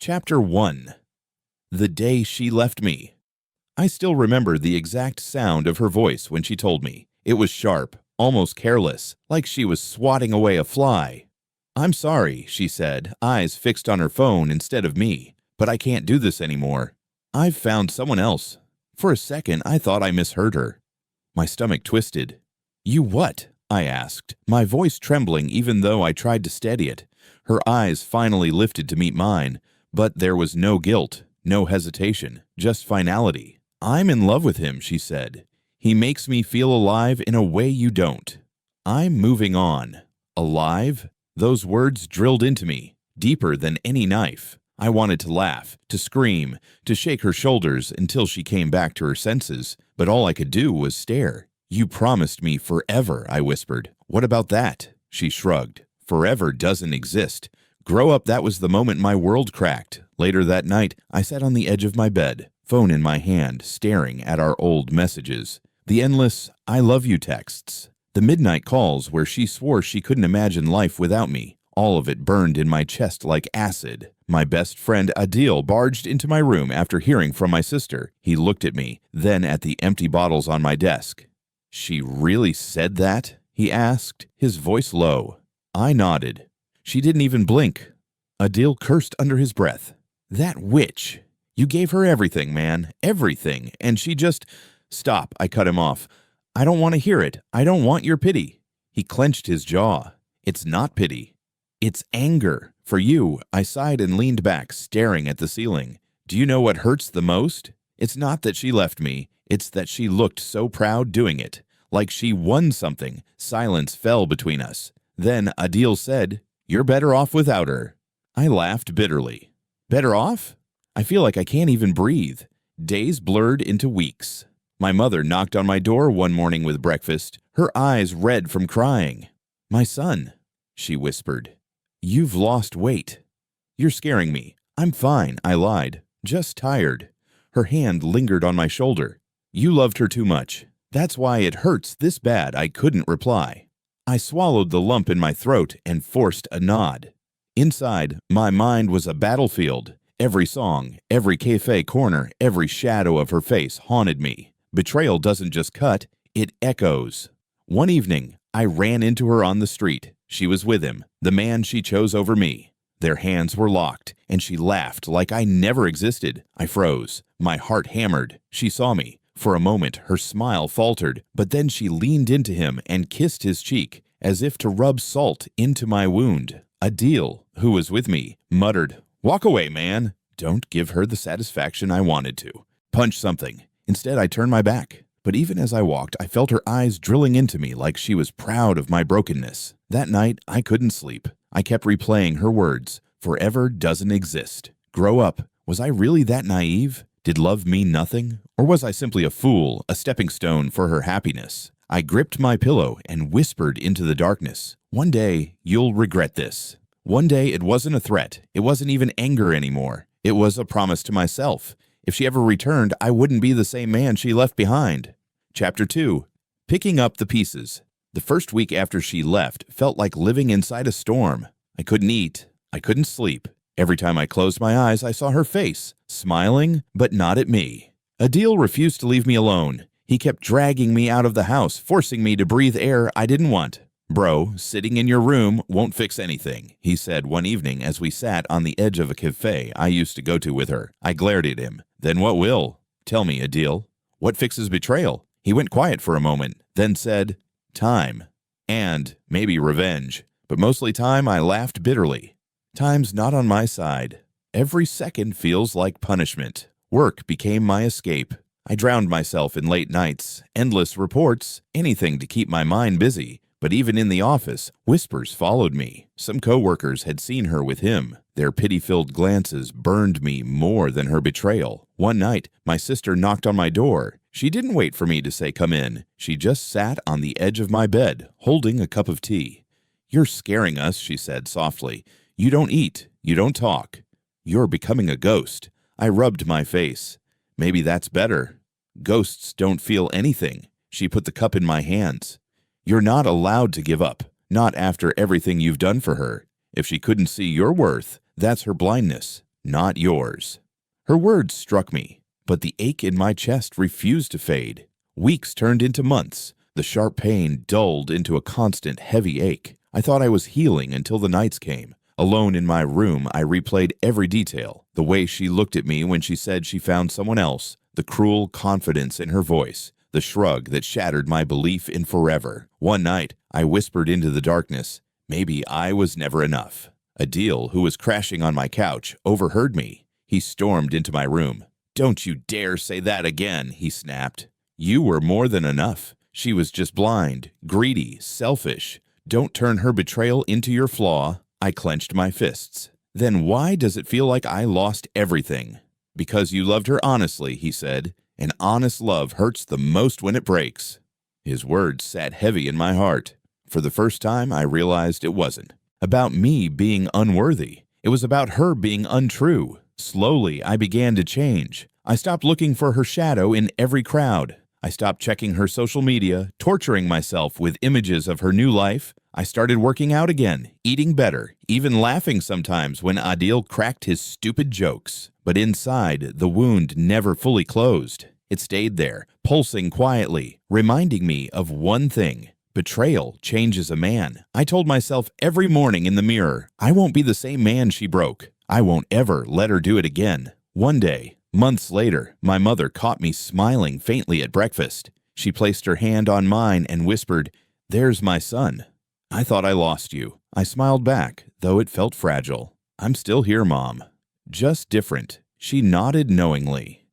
Chapter 1. The Day She Left Me. I still remember the exact sound of her voice when she told me. It was sharp, almost careless, like she was swatting away a fly. "I'm sorry," she said, eyes fixed on her phone instead of me, "but I can't do this anymore. I've found someone else." For a second, I thought I misheard her. My stomach twisted. "You what?" I asked, my voice trembling even though I tried to steady it. Her eyes finally lifted to meet mine, but there was no guilt, no hesitation, just finality. "I'm in love with him," she said. "He makes me feel alive in a way you don't." I'm moving on. Alive? Those words drilled into me, deeper than any knife. I wanted to laugh, to scream, to shake her shoulders until she came back to her senses, but all I could do was stare. "You promised me forever," I whispered. "What about that?" She shrugged. "Forever doesn't exist. Grow up, that was the moment my world cracked." Later that night, I sat on the edge of my bed, phone in my hand, staring at our old messages. The endless "I love you" texts. The midnight calls where she swore she couldn't imagine life without me. All of it burned in my chest like acid. My best friend Adil barged into my room after hearing from my sister. He looked at me, then at the empty bottles on my desk. "She really said that?" he asked, his voice low. I nodded. She didn't even blink. Adil cursed under his breath. "That witch! You gave her everything, man, everything, and she just—" "Stop," I cut him off. "I don't want to hear it. I don't want your pity." He clenched his jaw. "It's not pity. It's anger. For you." I sighed and leaned back, staring at the ceiling. "Do you know what hurts the most? It's not that she left me. It's that she looked so proud doing it. Like she won something." Silence fell between us. Then Adil said, "You're better off without her." I laughed bitterly. Better off? I feel like I can't even breathe. Days blurred into weeks. My mother knocked on my door one morning with breakfast, her eyes red from crying. "My son," she whispered, "you've lost weight." "You're scaring me." "I'm fine," I lied. "Just tired." Her hand lingered on my shoulder. "You loved her too much. That's why it hurts this bad." I couldn't reply. I swallowed the lump in my throat and forced a nod. Inside, my mind was a battlefield. Every song, every cafe corner, every shadow of her face haunted me. Betrayal doesn't just cut, it echoes. One evening, I ran into her on the street. She was with him, the man she chose over me. Their hands were locked, and she laughed like I never existed. I froze. My heart hammered. She saw me. For a moment, her smile faltered, but then she leaned into him and kissed his cheek, as if to rub salt into my wound. Adil, who was with me, muttered, "Walk away, man." Don't give her the satisfaction I wanted to. Punch something. Instead, I turned my back. But even as I walked, I felt her eyes drilling into me like she was proud of my brokenness. That night, I couldn't sleep. I kept replaying her words. Forever doesn't exist. Grow up. Was I really that naive? Did love mean nothing? Or was I simply a fool, a stepping stone for her happiness? I gripped my pillow and whispered into the darkness. "One day, you'll regret this." One day, it wasn't a threat. It wasn't even anger anymore. It was a promise to myself. If she ever returned, I wouldn't be the same man she left behind. Chapter 2. Picking up the pieces. The first week after she left felt like living inside a storm. I couldn't eat. I couldn't sleep. Every time I closed my eyes, I saw her face, smiling, but not at me. Adil refused to leave me alone. He kept dragging me out of the house, forcing me to breathe air I didn't want. "Bro, sitting in your room won't fix anything," he said one evening as we sat on the edge of a cafe I used to go to with her. I glared at him. "Then what will?" "Tell me, Adil. What fixes betrayal?" He went quiet for a moment, then said, "Time. And maybe revenge. But mostly time." I laughed bitterly. Time's not on my side. Every second feels like punishment. Work became my escape. I drowned myself in late nights, endless reports, anything to keep my mind busy. But even in the office, whispers followed me. Some coworkers had seen her with him. Their pity-filled glances burned me more than her betrayal. One night, my sister knocked on my door. She didn't wait for me to say come in. She just sat on the edge of my bed, holding a cup of tea. "You're scaring us," she said softly. "You don't eat. You don't talk. You're becoming a ghost." I rubbed my face. Maybe that's better. Ghosts don't feel anything. She put the cup in my hands. "You're not allowed to give up. Not after everything you've done for her. If she couldn't see your worth, that's her blindness. not yours." Her words struck me, but the ache in my chest refused to fade. Weeks turned into months. The sharp pain dulled into a constant, heavy ache. I thought I was healing until the nights came. Alone in my room, I replayed every detail. The way she looked at me when she said she found someone else, the cruel confidence in her voice, the shrug that shattered my belief in forever. One night, I whispered into the darkness, maybe I was never enough. Adil, who was crashing on my couch, overheard me. He stormed into my room. "Don't you dare say that again," he snapped. "You were more than enough. She was just blind, greedy, selfish. Don't turn her betrayal into your flaw." I clenched my fists. "Then why does it feel like I lost everything?" "Because you loved her honestly," he said. "And honest love hurts the most when it breaks." His words sat heavy in my heart. For the first time, I realized it wasn't about me being unworthy. It was about her being untrue. Slowly, I began to change. I stopped looking for her shadow in every crowd. I stopped checking her social media, torturing myself with images of her new life. I started working out again, eating better, even laughing sometimes when Adil cracked his stupid jokes. But inside, the wound never fully closed. It stayed there, pulsing quietly, reminding me of one thing. Betrayal changes a man. I told myself every morning in the mirror, I won't be the same man she broke. I won't ever let her do it again. One day, months later, my mother caught me smiling faintly at breakfast. She placed her hand on mine and whispered, "There's my son." "I thought I lost you." I smiled back, though it felt fragile. "I'm still here, Mom. Just different." She nodded knowingly.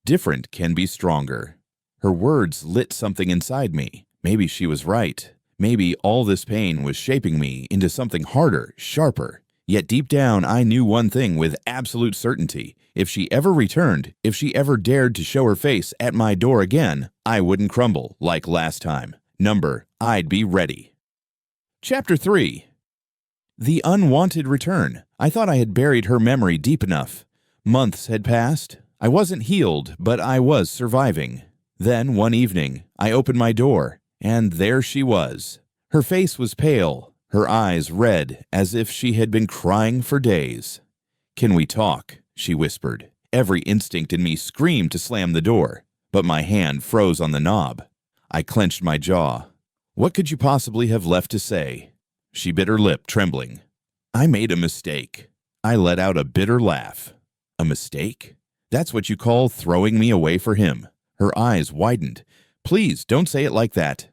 Different can be stronger. Her words lit something inside me. Maybe she was right. Maybe all this pain was shaping me into something harder, sharper. Yet deep down, I knew one thing with absolute certainty. If she ever returned, if she ever dared to show her face at my door again, I wouldn't crumble like last time. I'd be ready. Chapter 3. The unwanted return. I thought I had buried her memory deep enough. Months had passed. I wasn't healed, but I was surviving. Then, one evening, I opened my door, and there she was. Her face was pale, her eyes red, as if she had been crying for days. "Can we talk?" she whispered. Every instinct in me screamed to slam the door, but my hand froze on the knob. I clenched my jaw. What could you possibly have left to say? She bit her lip, trembling. "I made a mistake." I let out a bitter laugh. "A mistake? That's what you call throwing me away for him." Her eyes widened. "Please, don't say it like that."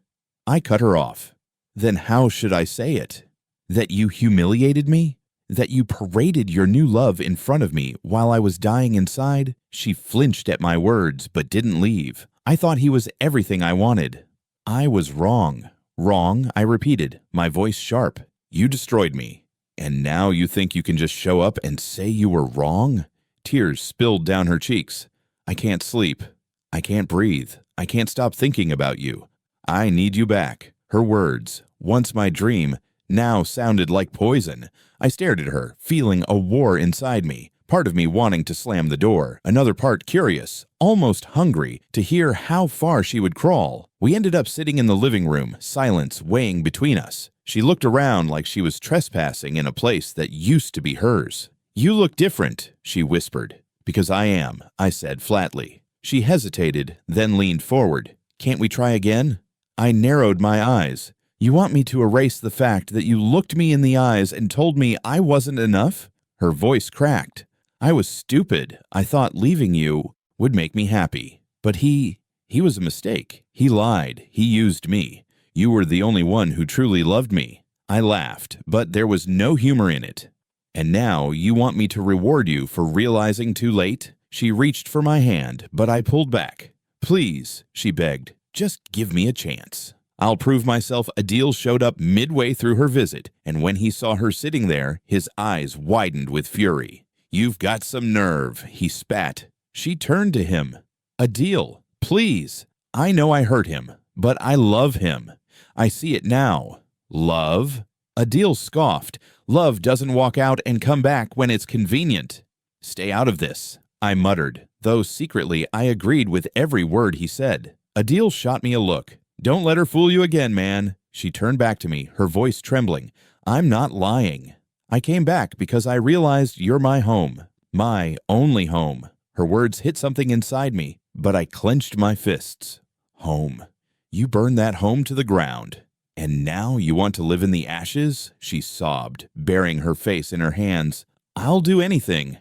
I cut her off. "Then how should I say it? That you humiliated me? That you paraded your new love in front of me while I was dying inside?" She flinched at my words, but didn't leave. "I thought he was everything I wanted." "I was wrong." "Wrong," I repeated, my voice sharp. "You destroyed me. And now you think you can just show up and say you were wrong?" Tears spilled down her cheeks. "I can't sleep. I can't breathe. I can't stop thinking about you. I need you back." Her words, once my dream, now sounded like poison. I stared at her, feeling a war inside me, part of me wanting to slam the door, another part curious, almost hungry, to hear how far she would crawl. We ended up sitting in the living room, silence weighing between us. She looked around like she was trespassing in a place that used to be hers. "You look different," she whispered. "Because I am," I said flatly. She hesitated, then leaned forward. "Can't we try again?" I narrowed my eyes. "You want me to erase the fact that you looked me in the eyes and told me I wasn't enough?" Her voice cracked. "I was stupid. I thought leaving you would make me happy. But he was a mistake. He lied. He used me. You were the only one who truly loved me." I laughed, but there was no humor in it. "And now you want me to reward you for realizing too late?" She reached for my hand, but I pulled back. "Please," she begged, "just give me a chance." "I'll prove myself." Adil showed up midway through her visit, and when he saw her sitting there, his eyes widened with fury. "You've got some nerve," he spat. She turned to him. "Adil, please. I know I hurt him, but I love him. I see it now." "Love?" Adil scoffed. "Love doesn't walk out and come back when it's convenient." "Stay out of this," I muttered, though secretly I agreed with every word he said. Adil shot me a look. "Don't let her fool you again, man." She turned back to me, her voice trembling. "I'm not lying. I came back because I realized you're my home." My only home. Her words hit something inside me, but I clenched my fists. Home. You burned that home to the ground. And now you want to live in the ashes? She sobbed, burying her face in her hands. I'll do anything.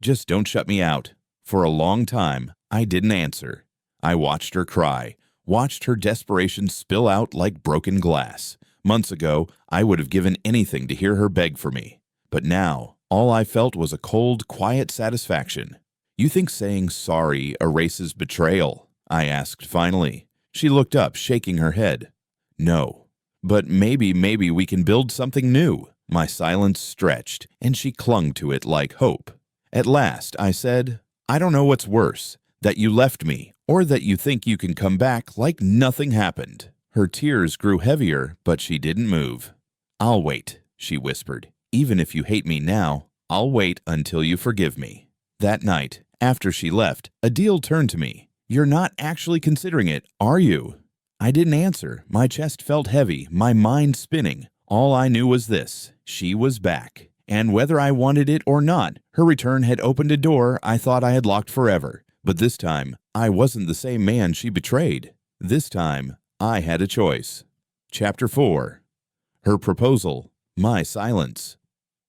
Just don't shut me out. For a long time, I didn't answer. I watched her cry, watched her desperation spill out like broken glass. Months ago, I would have given anything to hear her beg for me. But now, all I felt was a cold, quiet satisfaction. You think saying sorry erases betrayal? I asked finally. She looked up, shaking her head. No. But maybe we can build something new. My silence stretched, and she clung to it like hope. At last, I said, I don't know what's worse, that you left me, or that you think you can come back like nothing happened. Her tears grew heavier, but she didn't move. I'll wait, she whispered. Even if you hate me now, I'll wait until you forgive me. That night, after she left, Adil turned to me. You're not actually considering it, are you? I didn't answer. My chest felt heavy, my mind spinning. All I knew was this: she was back. And whether I wanted it or not, her return had opened a door I thought I had locked forever. But this time, I wasn't the same man she betrayed. This time, I had a choice. Chapter 4. Her proposal. My silence.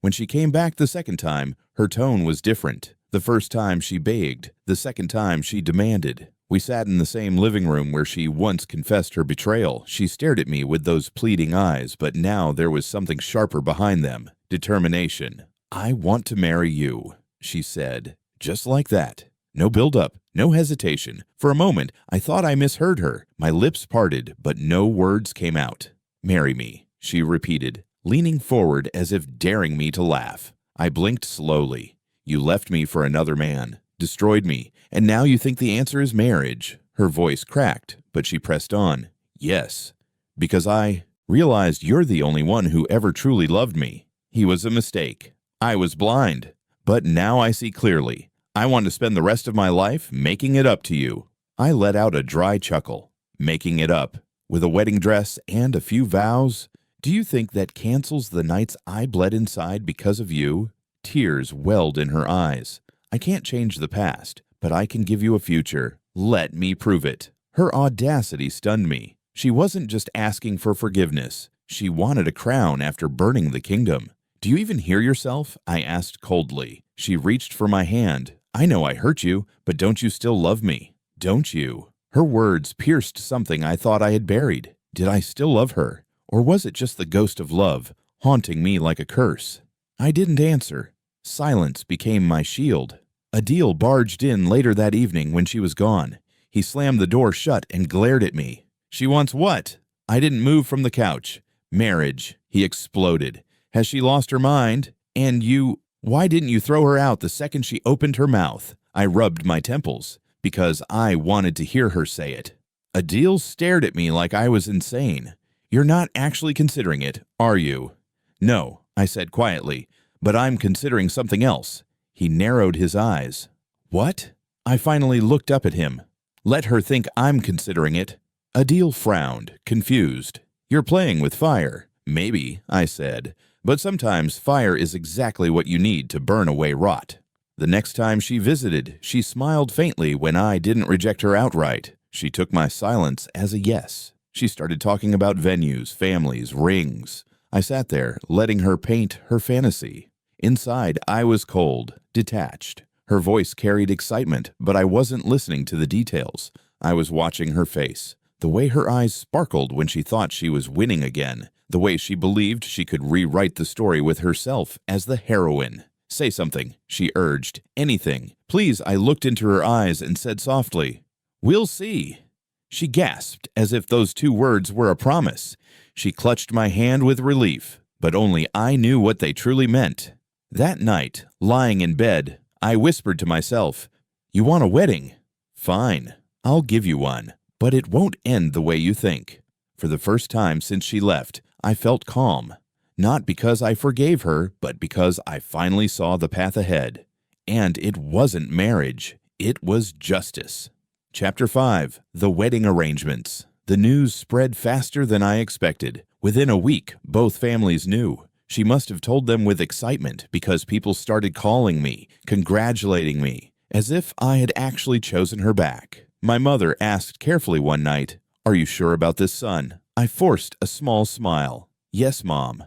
When she came back the second time, her tone was different. The first time she begged, the second time she demanded. We sat in the same living room where she once confessed her betrayal. She stared at me with those pleading eyes, but now there was something sharper behind them. Determination. I want to marry you, she said. Just like that. No build-up, no hesitation. For a moment, I thought I misheard her. My lips parted, but no words came out. Marry me, she repeated, leaning forward as if daring me to laugh. I blinked slowly. You left me for another man, destroyed me, and now you think the answer is marriage. Her voice cracked, but she pressed on. Yes, because I realized you're the only one who ever truly loved me. He was a mistake. I was blind. But now I see clearly. I want to spend the rest of my life making it up to you. I let out a dry chuckle. Making it up. With a wedding dress and a few vows? Do you think that cancels the nights I bled inside because of you? Tears welled in her eyes. I can't change the past, but I can give you a future. Let me prove it. Her audacity stunned me. She wasn't just asking for forgiveness. She wanted a crown after burning the kingdom. Do you even hear yourself? I asked coldly. She reached for my hand. I know I hurt you, but don't you still love me? Don't you? Her words pierced something I thought I had buried. Did I still love her? Or was it just the ghost of love, haunting me like a curse? I didn't answer. Silence became my shield. Adil barged in later that evening when she was gone. He slammed the door shut and glared at me. She wants what? I didn't move from the couch. Marriage, he exploded. Has she lost her mind? And you, why didn't you throw her out the second she opened her mouth? I rubbed my temples, because I wanted to hear her say it. Adil stared at me like I was insane. You're not actually considering it, are you? No, I said quietly, but I'm considering something else. He narrowed his eyes. What? I finally looked up at him. Let her think I'm considering it. Adil frowned, confused. You're playing with fire. Maybe, I said. But sometimes fire is exactly what you need to burn away rot. The next time she visited, she smiled faintly when I didn't reject her outright. She took my silence as a yes. She started talking about venues, families, rings. I sat there, letting her paint her fantasy. Inside, I was cold, detached. Her voice carried excitement, but I wasn't listening to the details. I was watching her face. The way her eyes sparkled when she thought she was winning again. The way she believed she could rewrite the story with herself as the heroine. Say something, she urged. Anything. Please, I looked into her eyes and said softly, We'll see. She gasped as if those two words were a promise. She clutched my hand with relief, but only I knew what they truly meant. That night, lying in bed, I whispered to myself, You want a wedding? Fine, I'll give you one, but it won't end the way you think. For the first time since she left, I felt calm. Not because I forgave her, but because I finally saw the path ahead. And it wasn't marriage, it was justice. Chapter 5. The Wedding Arrangements. The news spread faster than I expected. Within a week, both families knew. She must have told them with excitement because people started calling me, congratulating me, as if I had actually chosen her back. My mother asked carefully one night, "Are you sure about this, son?" I forced a small smile. "Yes, Mom."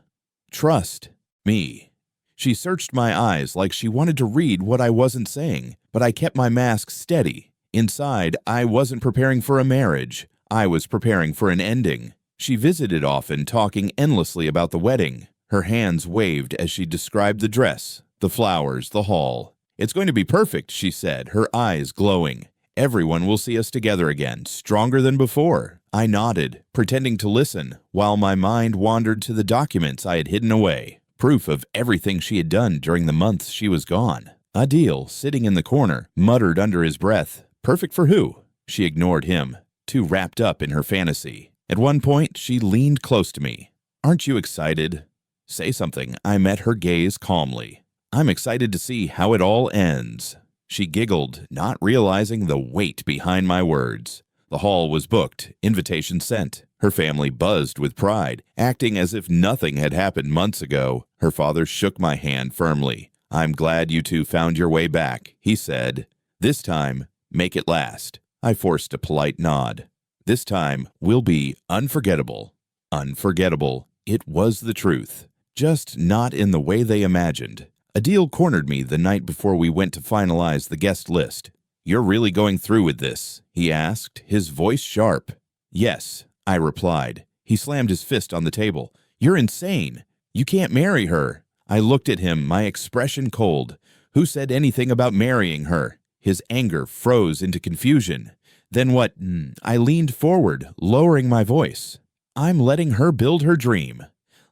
"Trust me." She searched my eyes like she wanted to read what I wasn't saying, but I kept my mask steady. Inside, I wasn't preparing for a marriage. I was preparing for an ending. She visited often, talking endlessly about the wedding. Her hands waved as she described the dress, the flowers, the hall. "It's going to be perfect," she said, her eyes glowing. "Everyone will see us together again, stronger than before." I nodded, pretending to listen, while my mind wandered to the documents I had hidden away, proof of everything she had done during the months she was gone. Adil, sitting in the corner, muttered under his breath, "Perfect for who?" She ignored him, too wrapped up in her fantasy. At one point, she leaned close to me. "Aren't you excited?" "Say something." I met her gaze calmly. "I'm excited to see how it all ends." She giggled, not realizing the weight behind my words. The hall was booked, invitation sent. Her family buzzed with pride, acting as if nothing had happened months ago. Her father shook my hand firmly. "I'm glad you two found your way back," he said. "This time, make it last." I forced a polite nod. "This time will be unforgettable." Unforgettable. It was the truth, just not in the way they imagined. Adil cornered me the night before we went to finalize the guest list. "You're really going through with this?" he asked, his voice sharp. "Yes," I replied. He slammed his fist on the table. "You're insane. You can't marry her." I looked at him, my expression cold. Who said anything about marrying her? His anger froze into confusion. "Then what?" I leaned forward, lowering my voice. "I'm letting her build her dream,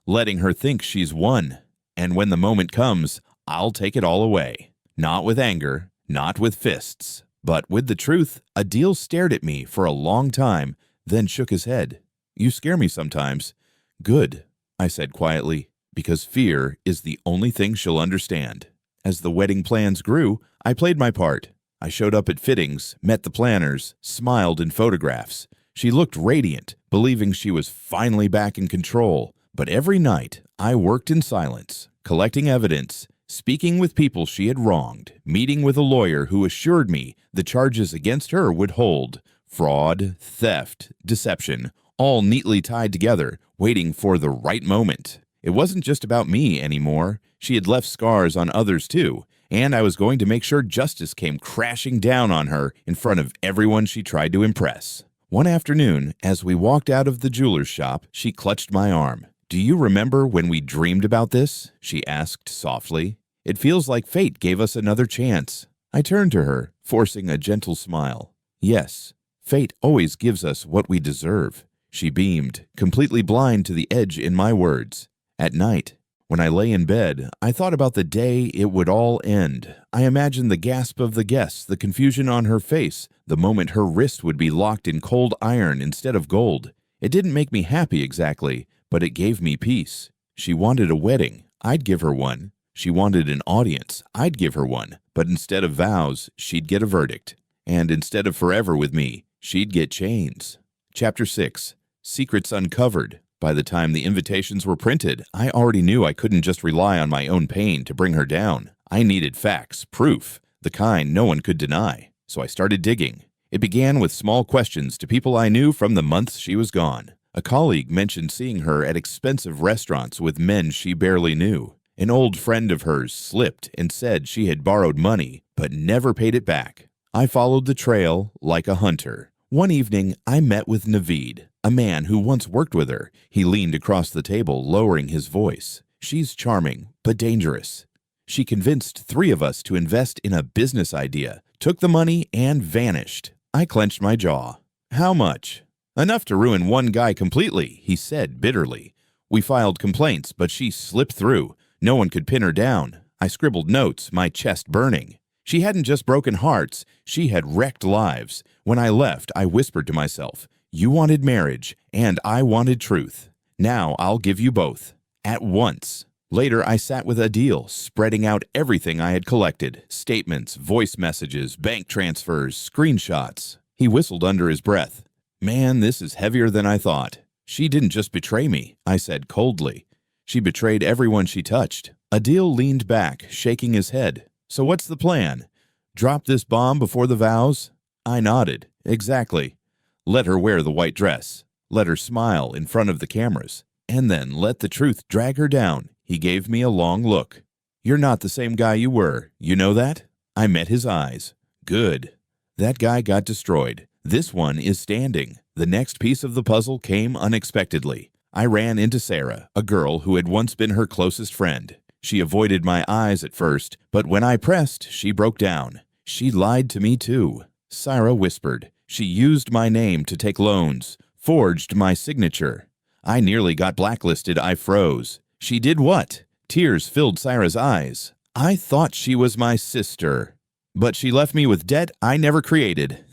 letting her think she's won. And when the moment comes, I'll take it all away. Not with anger, not with fists, but with the truth." Adil stared at me for a long time, then shook his head. "You scare me sometimes." "Good," I said quietly, "because fear is the only thing she'll understand." As the wedding plans grew, I played my part. I showed up at fittings, met the planners, smiled in photographs. She looked radiant, believing she was finally back in control. But every night, I worked in silence, collecting evidence, speaking with people she had wronged, meeting with a lawyer who assured me the charges against her would hold. Fraud, theft, deception, all neatly tied together, waiting for the right moment. It wasn't just about me anymore. She had left scars on others too, and I was going to make sure justice came crashing down on her in front of everyone she tried to impress. One afternoon, as we walked out of the jeweler's shop, she clutched my arm. "Do you remember when we dreamed about this?" she asked softly. "It feels like fate gave us another chance." I turned to her, forcing a gentle smile. "Yes, fate always gives us what we deserve." She beamed, completely blind to the edge in my words. At night, when I lay in bed, I thought about the day it would all end. I imagined the gasp of the guests, the confusion on her face, the moment her wrist would be locked in cold iron instead of gold. It didn't make me happy exactly, but it gave me peace. She wanted a wedding. I'd give her one. She wanted an audience. I'd give her one. But instead of vows, she'd get a verdict. And instead of forever with me, she'd get chains. Chapter 6. Secrets Uncovered. By the time the invitations were printed, I already knew I couldn't just rely on my own pain to bring her down. I needed facts, proof, the kind no one could deny. So I started digging. It began with small questions to people I knew from the months she was gone. A colleague mentioned seeing her at expensive restaurants with men she barely knew. An old friend of hers slipped and said she had borrowed money, but never paid it back. I followed the trail like a hunter. One evening, I met with Naveed, a man who once worked with her. He leaned across the table, lowering his voice. "She's charming, but dangerous. She convinced 3 of us to invest in a business idea, took the money, and vanished." I clenched my jaw. "How much?" "Enough to ruin one guy completely," he said bitterly. "We filed complaints, but she slipped through. No one could pin her down." I scribbled notes, my chest burning. She hadn't just broken hearts, she had wrecked lives. When I left, I whispered to myself, "You wanted marriage, and I wanted truth. Now I'll give you both. At once." Later, I sat with Adil, spreading out everything I had collected. Statements, voice messages, bank transfers, screenshots. He whistled under his breath. "Man, this is heavier than I thought." "She didn't just betray me," I said coldly. She betrayed everyone she touched. Adil leaned back, shaking his head. So what's the plan? Drop this bomb before the vows? I nodded. Exactly. Let her wear the white dress. Let her smile in front of the cameras. And then let the truth drag her down. He gave me a long look. You're not the same guy you were. You know that? I met his eyes. Good. That guy got destroyed. This one is standing. The next piece of the puzzle came unexpectedly. I ran into Sarah, a girl who had once been her closest friend. She avoided my eyes at first, but when I pressed, she broke down. She lied to me too. Sarah whispered. She used my name to take loans, forged my signature. I nearly got blacklisted. I froze. She did what? Tears filled Sarah's eyes. I thought she was my sister. But she left me with debt I never created.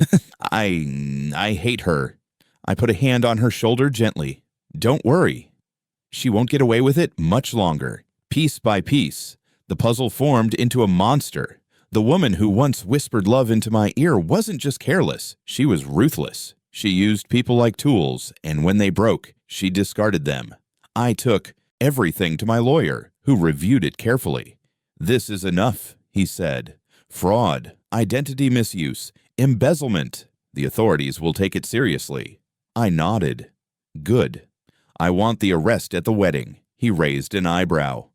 I hate her. I put a hand on her shoulder gently. Don't worry. She won't get away with it much longer. Piece by piece, the puzzle formed into a monster. The woman who once whispered love into my ear wasn't just careless. She was ruthless. She used people like tools, and when they broke, she discarded them. I took everything to my lawyer, who reviewed it carefully. This is enough, he said. Fraud, identity misuse, embezzlement. The authorities will take it seriously. I nodded. Good. I want the arrest at the wedding. He raised an eyebrow.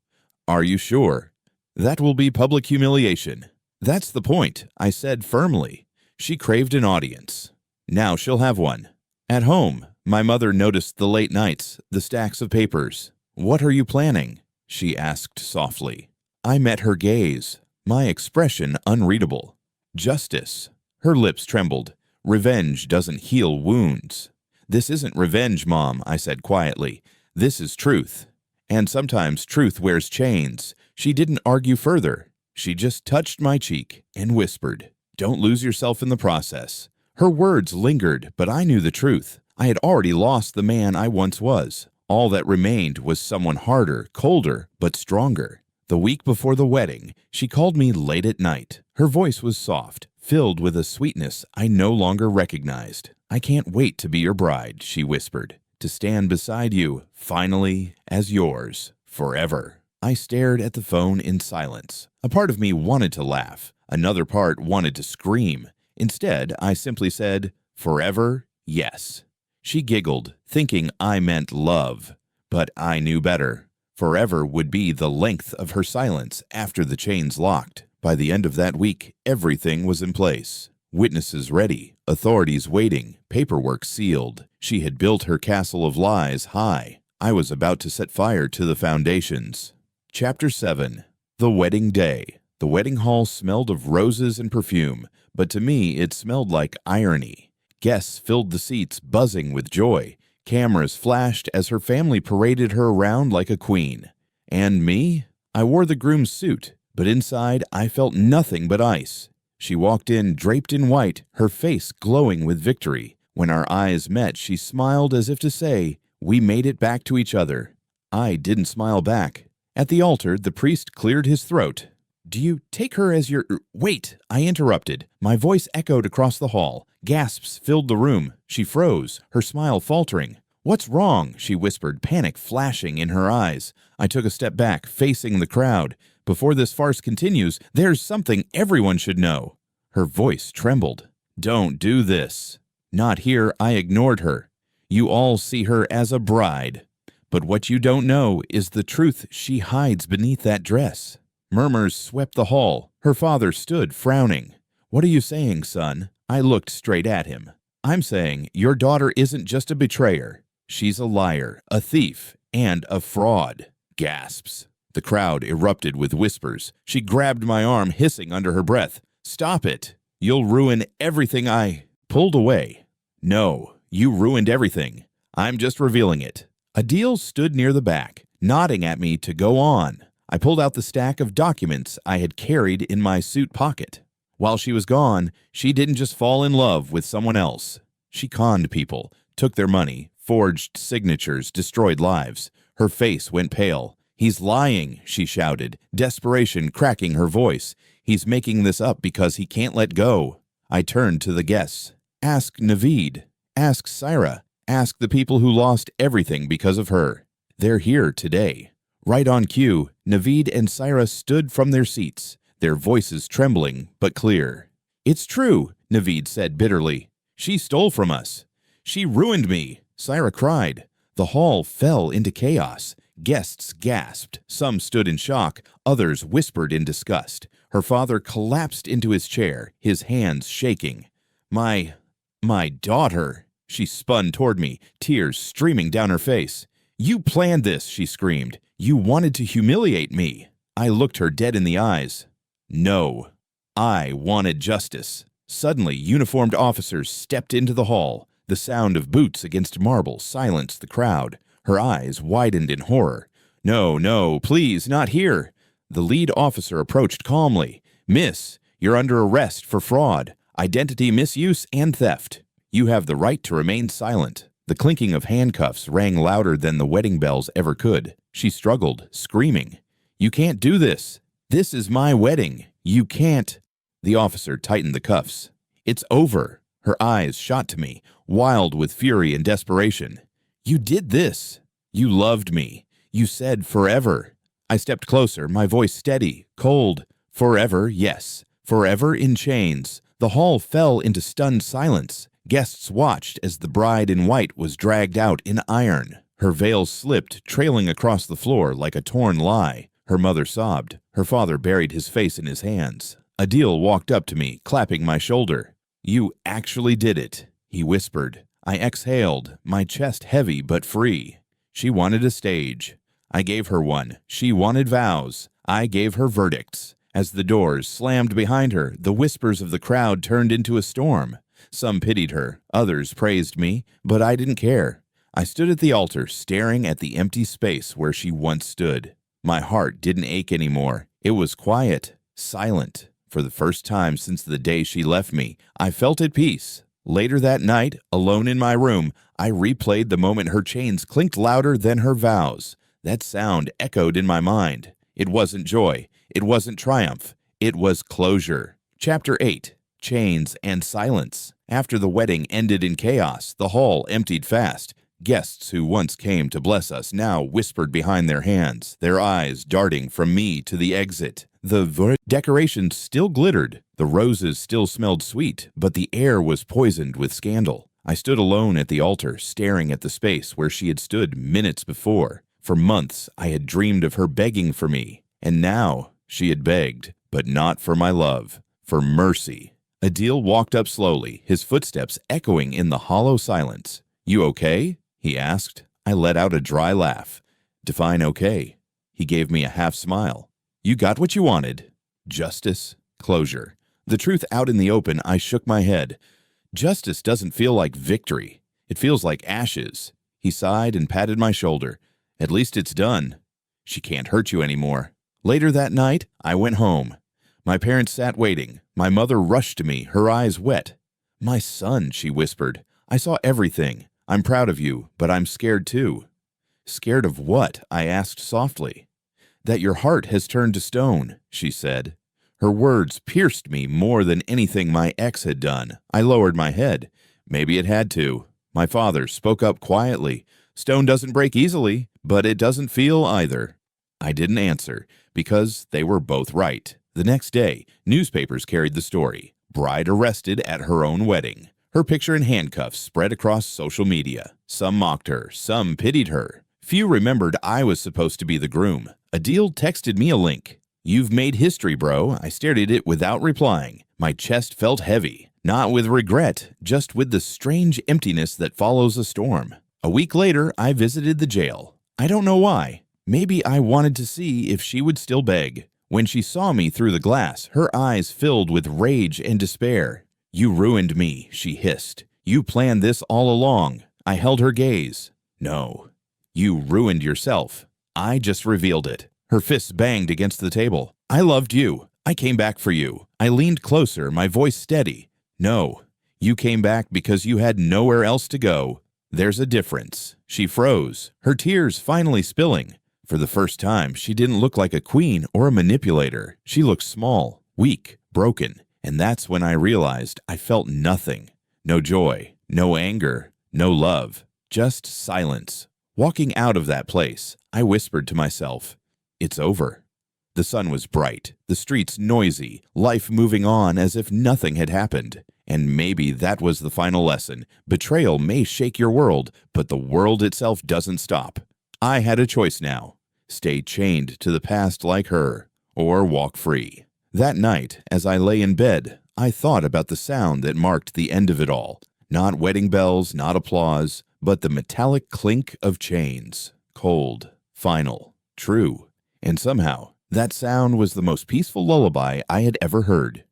Are you sure? That will be public humiliation. That's the point, I said firmly. She craved an audience. Now she'll have one. At home, my mother noticed the late nights, the stacks of papers. What are you planning? She asked softly. I met her gaze, my expression unreadable. Justice. Her lips trembled. Revenge doesn't heal wounds. This isn't revenge, Mom, I said quietly. This is truth. And sometimes truth wears chains. She didn't argue further. She just touched my cheek and whispered, Don't lose yourself in the process. Her words lingered, but I knew the truth. I had already lost the man I once was. All that remained was someone harder, colder, but stronger. The week before the wedding, she called me late at night. Her voice was soft, filled with a sweetness I no longer recognized. I can't wait to be your bride, she whispered, to stand beside you, finally, as yours, forever. I stared at the phone in silence. A part of me wanted to laugh. Another part wanted to scream. Instead, I simply said, forever, yes. She giggled, thinking I meant love. But I knew better. Forever would be the length of her silence after the chains locked. By the end of that week, everything was in place. Witnesses ready, authorities waiting, paperwork sealed. She had built her castle of lies high. I was about to set fire to the foundations. Chapter 7. The Wedding Day. The wedding hall smelled of roses and perfume, but to me it smelled like irony. Guests filled the seats, buzzing with joy. Cameras flashed as her family paraded her around like a queen. And me? I wore the groom's suit, but inside I felt nothing but ice. She walked in draped in white, her face glowing with victory. When our eyes met, she smiled as if to say, we made it back to each other. I didn't smile back. At the altar, the priest cleared his throat. Do you take her as your— Wait, I interrupted. My voice echoed across the hall. Gasps filled the room. She froze, her smile faltering. What's wrong? She whispered, panic flashing in her eyes. I took a step back, facing the crowd. Before this farce continues, there's something everyone should know. Her voice trembled. Don't do this. Not here, I ignored her. You all see her as a bride. But what you don't know is the truth she hides beneath that dress. Murmurs swept the hall. Her father stood, frowning. What are you saying, son? I looked straight at him. I'm saying your daughter isn't just a betrayer. She's a liar, a thief, and a fraud. Gasps. The crowd erupted with whispers. She grabbed my arm, hissing under her breath. Stop it. You'll ruin everything I— Pulled away. No, you ruined everything. I'm just revealing it. Adil stood near the back, nodding at me to go on. I pulled out the stack of documents I had carried in my suit pocket. While she was gone, she didn't just fall in love with someone else. She conned people, took their money, forged signatures, destroyed lives. Her face went pale. He's lying, she shouted, desperation cracking her voice. He's making this up because he can't let go. I turned to the guests. Ask Naveed. Ask Syra. Ask the people who lost everything because of her. They're here today. Right on cue, Naveed and Syra stood from their seats, their voices trembling but clear. "It's true," Naveed said bitterly. "She stole from us. She ruined me," Syra cried. The hall fell into chaos. Guests gasped. Some stood in shock. Others whispered in disgust. Her father collapsed into his chair, his hands shaking. My daughter." She spun toward me, tears streaming down her face. "You planned this," she screamed. "You wanted to humiliate me." I looked her dead in the eyes. No. I wanted justice. Suddenly, uniformed officers stepped into the hall. The sound of boots against marble silenced the crowd. Her eyes widened in horror. "No, no, please, not here." The lead officer approached calmly. "Miss, you're under arrest for fraud, identity misuse, and theft. You have the right to remain silent." The clinking of handcuffs rang louder than the wedding bells ever could. She struggled, screaming. "You can't do this. This is my wedding. You can't." The officer tightened the cuffs. "It's over." Her eyes shot to me, wild with fury and desperation. "You did this. You loved me. You said forever." I stepped closer, my voice steady, cold. "Forever, yes. Forever in chains." The hall fell into stunned silence. Guests watched as the bride in white was dragged out in iron. Her veil slipped, trailing across the floor like a torn lie. Her mother sobbed. Her father buried his face in his hands. Adil walked up to me, clapping my shoulder. "You actually did it," he whispered. I exhaled, my chest heavy but free. She wanted a stage. I gave her one. She wanted vows. I gave her verdicts. As the doors slammed behind her, the whispers of the crowd turned into a storm. Some pitied her, others praised me, but I didn't care. I stood at the altar, staring at the empty space where she once stood. My heart didn't ache anymore. It was quiet, silent. For the first time since the day she left me, I felt at peace. Later that night, alone in my room, I replayed the moment her chains clinked louder than her vows. That sound echoed in my mind. It wasn't joy. It wasn't triumph. It was closure. Chapter 8. Chains and Silence. After the wedding ended in chaos, the hall emptied fast. Guests who once came to bless us now whispered behind their hands, their eyes darting from me to the exit. The decorations still glittered. The roses still smelled sweet, but the air was poisoned with scandal. I stood alone at the altar, staring at the space where she had stood minutes before. For months, I had dreamed of her begging for me. And now, she had begged, but not for my love, for mercy. Adil walked up slowly, his footsteps echoing in the hollow silence. "You okay?" he asked. I let out a dry laugh. "Define okay." He gave me a half smile. "You got what you wanted. Justice, closure." The truth out in the open, I shook my head. Justice doesn't feel like victory. It feels like ashes. He sighed and patted my shoulder. "At least it's done. She can't hurt you anymore." Later that night, I went home. My parents sat waiting. My mother rushed to me, her eyes wet. "My son," she whispered. "I saw everything. I'm proud of you, but I'm scared too." "Scared of what?" I asked softly. "That your heart has turned to stone," she said. Her words pierced me more than anything my ex had done. I lowered my head. Maybe it had to. My father spoke up quietly. "Stone doesn't break easily, but it doesn't feel either." I didn't answer, because they were both right. The next day, newspapers carried the story. Bride arrested at her own wedding. Her picture in handcuffs spread across social media. Some mocked her, some pitied her. Few remembered I was supposed to be the groom. Adil texted me a link. "You've made history, bro." I stared at it without replying. My chest felt heavy. Not with regret, just with the strange emptiness that follows a storm. A week later, I visited the jail. I don't know why. Maybe I wanted to see if she would still beg. When she saw me through the glass, her eyes filled with rage and despair. "You ruined me," she hissed. "You planned this all along." I held her gaze. "No. You ruined yourself. I just revealed it." Her fists banged against the table. "I loved you. I came back for you." I leaned closer, my voice steady. "No. You came back because you had nowhere else to go. There's a difference." She froze, her tears finally spilling. For the first time, she didn't look like a queen or a manipulator. She looked small, weak, broken. And that's when I realized I felt nothing. No joy, no anger, no love. Just silence. Walking out of that place, I whispered to myself, "It's over." The sun was bright, the streets noisy, life moving on as if nothing had happened. And maybe that was the final lesson. Betrayal may shake your world, but the world itself doesn't stop. I had a choice now. Stay chained to the past like her, or walk free. That night, as I lay in bed, I thought about the sound that marked the end of it all. Not wedding bells, not applause, but the metallic clink of chains. Cold, final, true. And somehow, that sound was the most peaceful lullaby I had ever heard.